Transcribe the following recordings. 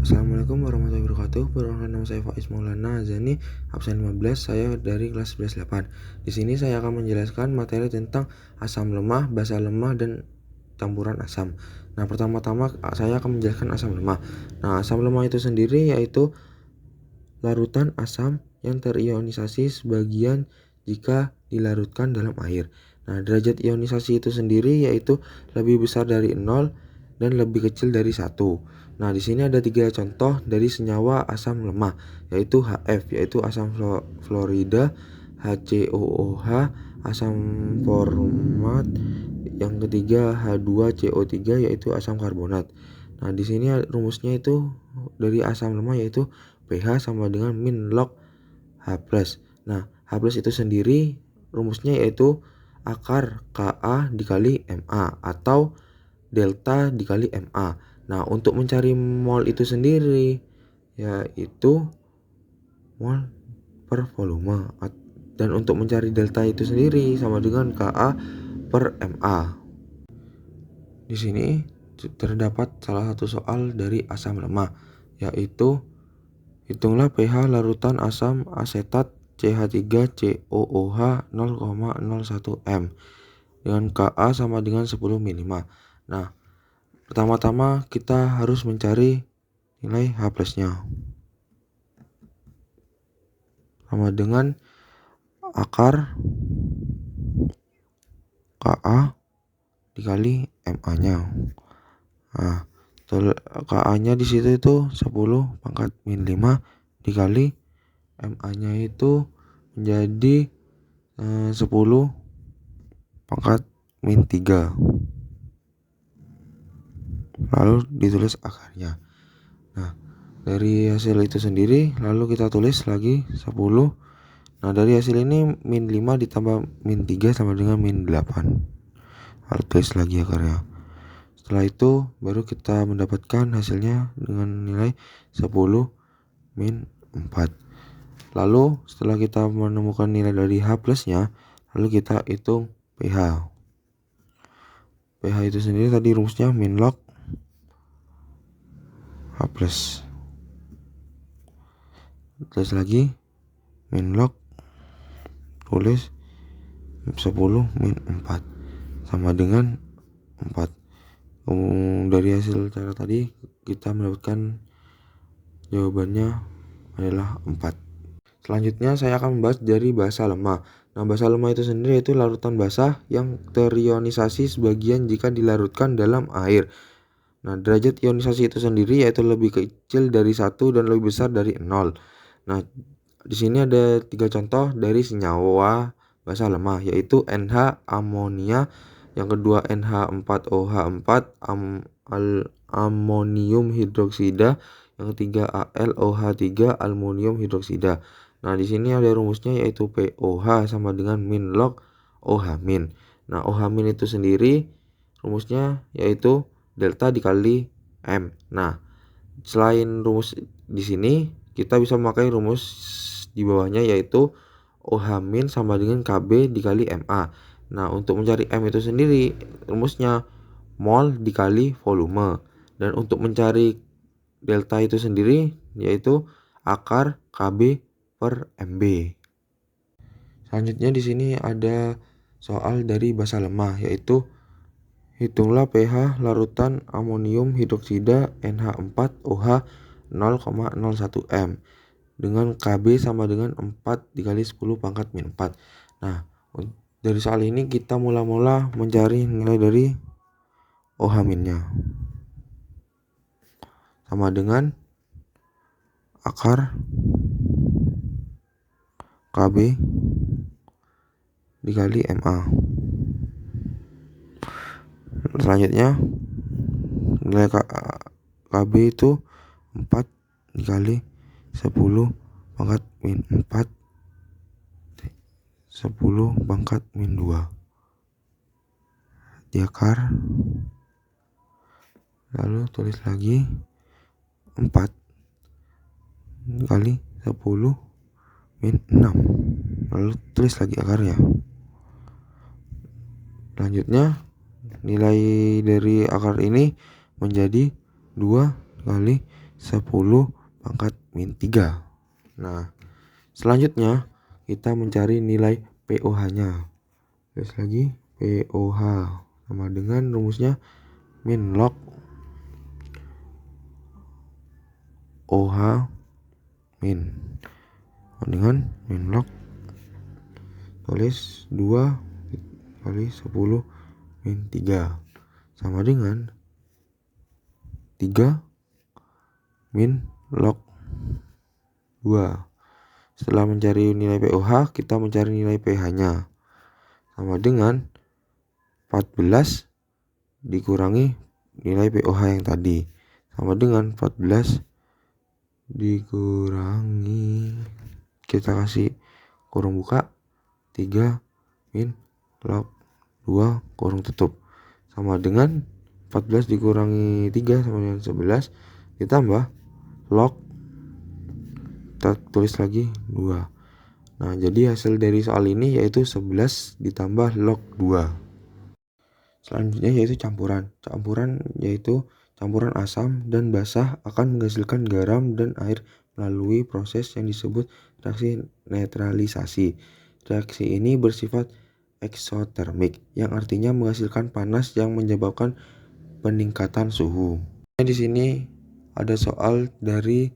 Assalamualaikum warahmatullahi wabarakatuh. Perkenalkan, nama saya Faiz Maulana Azani, absen 15, saya dari kelas 11-8. Di sini saya akan menjelaskan materi tentang asam lemah, basa lemah, dan campuran asam. Nah, pertama-tama saya akan menjelaskan asam lemah. Nah, asam lemah itu sendiri yaitu larutan asam yang terionisasi sebagian jika dilarutkan dalam air. Nah, derajat ionisasi itu sendiri yaitu lebih besar dari 0 dan lebih kecil dari 1. Nah, di sini ada 3 contoh dari senyawa asam lemah, yaitu HF, yaitu asam fluorida, HCOOH, asam format, yang ketiga H2CO3, yaitu asam karbonat. Nah, di sini rumusnya itu dari asam lemah yaitu pH sama dengan min log H+. Nah, H+ itu sendiri rumusnya yaitu akar Ka dikali Ma atau delta dikali Ma. Nah, untuk mencari mol itu sendiri yaitu mol per volume, dan untuk mencari delta itu sendiri sama dengan Ka per Ma. Di sini terdapat salah satu soal dari asam lemah, yaitu hitunglah pH larutan asam asetat CH3COOH 0,01 m dengan Ka sama dengan 10 mg. Nah, pertama-tama kita harus mencari nilai H+-nya. Sama dengan akar Ka dikali Ma-nya. Nah, Ka-nya di situ itu 10 pangkat min 5 dikali Ma-nya itu menjadi 10 pangkat min 3. Lalu ditulis akarnya. Nah, dari hasil itu sendiri lalu kita tulis lagi 10. Nah, dari hasil ini min 5 ditambah min 3 sama dengan min 8. Lalu tulis lagi akarnya. Setelah itu baru kita mendapatkan hasilnya dengan nilai 10 min 4. Lalu setelah kita menemukan nilai dari H+-nya, lalu kita hitung pH. pH itu sendiri tadi rumusnya min log H+. Tulis lagi min log, tulis 10 min 4 sama dengan 4. Dari hasil cara tadi kita mendapatkan jawabannya adalah 4. Selanjutnya saya akan membahas dari basa lemah. Nah, basa lemah itu sendiri itu larutan basah yang terionisasi sebagian jika dilarutkan dalam air. Nah, derajat ionisasi itu sendiri yaitu lebih kecil dari 1 dan lebih besar dari 0. Nah, di sini ada 3 contoh dari senyawa basa lemah, yaitu NH amonia, yang kedua NH4OH4 amonium hidroksida, yang ketiga AlOH3 aluminium hidroksida. Nah, di sini ada rumusnya yaitu POH sama dengan min log OH min. Nah, OH min itu sendiri rumusnya yaitu delta dikali M. Nah, selain rumus di sini kita bisa memakai rumus di bawahnya yaitu OH min sama dengan KB dikali Ma. Nah, untuk mencari M itu sendiri rumusnya mol dikali volume, dan untuk mencari delta itu sendiri yaitu akar KB per MB. Selanjutnya di sini ada soal dari basa lemah, yaitu hitunglah pH larutan amonium hidroksida NH4OH 0,01 m dengan KB sama dengan 4 dikali 10 pangkat min 4. Nah, dari soal ini kita mula-mula mencari nilai dari OH minnya. Sama dengan akar KB dikali Ma. Selanjutnya nilai KB itu 4 dikali 10 pangkat min 4 10 pangkat min 2 di akar, lalu tulis lagi 4 kali 10 min 6, lalu tulis lagi akarnya. Selanjutnya nilai dari akar ini menjadi 2 kali 10 pangkat min 3. Nah, selanjutnya kita mencari nilai POH-nya. Terus lagi POH sama dengan rumusnya min log OH min. Dengan min log tulis 2 kali 10 min 3 sama dengan 3 min log 2. Setelah mencari nilai POH, kita mencari nilai PH-nya. Sama dengan 14 dikurangi nilai POH yang tadi. Sama dengan 14 dikurangi, kita kasih kurung buka, 3 min log 2 kurung tutup. Sama dengan 14 dikurangi 3 sama dengan 11 ditambah log, kita tulis lagi 2. Nah, jadi hasil dari soal ini yaitu 11 ditambah log 2. Selanjutnya yaitu campuran. Campuran yaitu campuran asam dan basah akan menghasilkan garam dan air melalui proses yang disebut reaksi netralisasi. Reaksi ini bersifat eksotermik, yang artinya menghasilkan panas yang menyebabkan peningkatan suhu. Di sini ada soal dari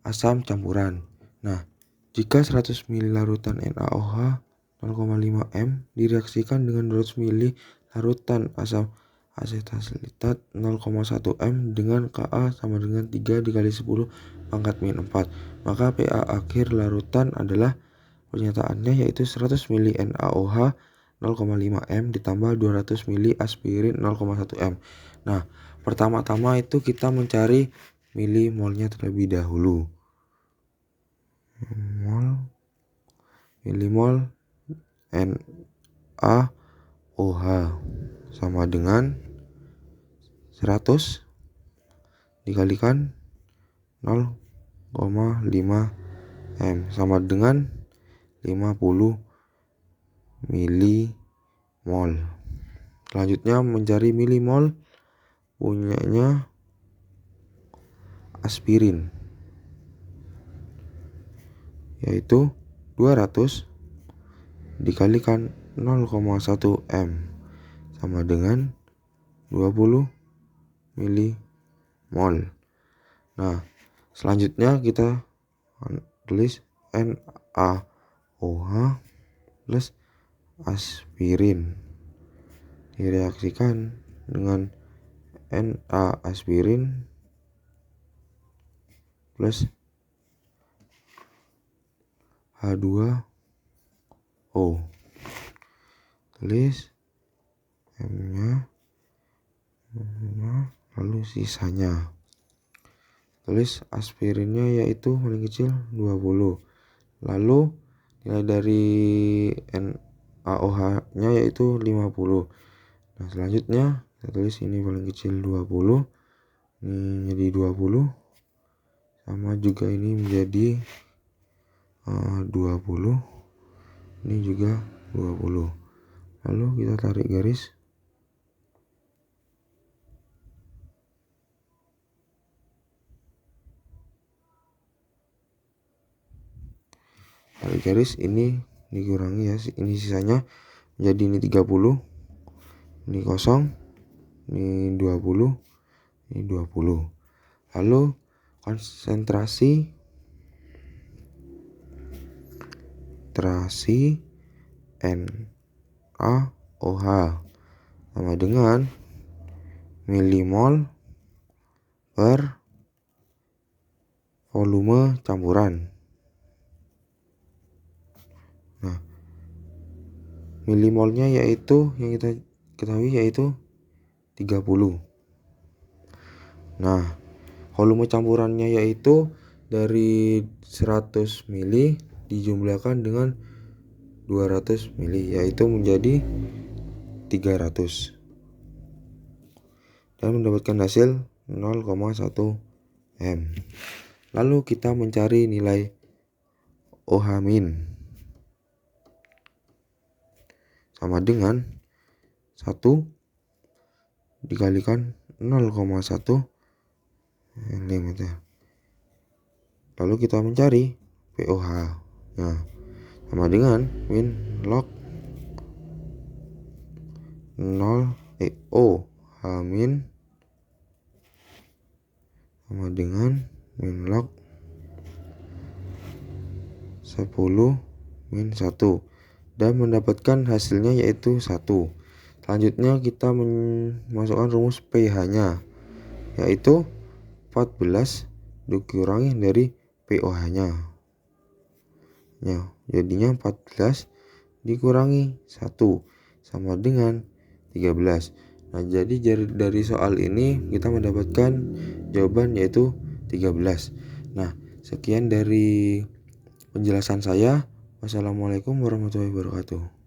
asam campuran. Nah, jika 100 ml larutan NaOH 0,5 m direaksikan dengan 200 ml larutan asam asetasitat 0,1 m dengan Ka sama dengan 3 dikali 10 pangkat min 4, maka PA akhir larutan adalah, pernyataannya yaitu 100 ml NaOH 0,5 m ditambah 200 ml aspirin 0,1 m. Nah, pertama-tama itu kita mencari milimolnya terlebih dahulu. Milimol NaOH sama dengan 100 dikalikan 0,5 m sama dengan 50 milimol. Selanjutnya mencari milimol punyanya aspirin, yaitu 200 dikalikan 0,1 m sama dengan 20 milimol. Nah, selanjutnya kita tulis NaOH plus aspirin direaksikan dengan Na aspirin plus H2O. Tulis M-nya, lalu sisanya. Tulis aspirinnya yaitu paling kecil 20. Lalu nilai dari NaOH-nya yaitu 50. Nah, selanjutnya kita tulis ini paling kecil 20. Ini jadi 20. Sama juga ini menjadi 20. Ini juga 20. Lalu kita tarik garis. Tarik garis, ini dikurangi ya, ini sisanya menjadi ini 30. Ini kosong. Ini 20. Ini 20. Lalu konsentrasi NaOH sama dengan milimol per volume campuran. Nah, milimolnya yaitu yang kita ketahui yaitu 30. Nah, volume campurannya yaitu dari 100 ml dijumlahkan dengan 200 ml yaitu menjadi 300 dan mendapatkan hasil 0,1 m. Lalu kita mencari nilai OH min sama dengan 1 dikalikan 0,1 diameter. Lalu kita mencari POH. Nah, sama dengan min log 0 O H min sama dengan min log 10 min 1 dan mendapatkan hasilnya yaitu 1. Selanjutnya kita memasukkan rumus pH-nya yaitu 14 dikurangi dari POH-nya. Ya, jadinya 14 dikurangi 1 sama dengan 13. Nah, jadi dari soal ini kita mendapatkan jawaban yaitu 13. Nah, sekian dari penjelasan saya. Wassalamualaikum warahmatullahi wabarakatuh.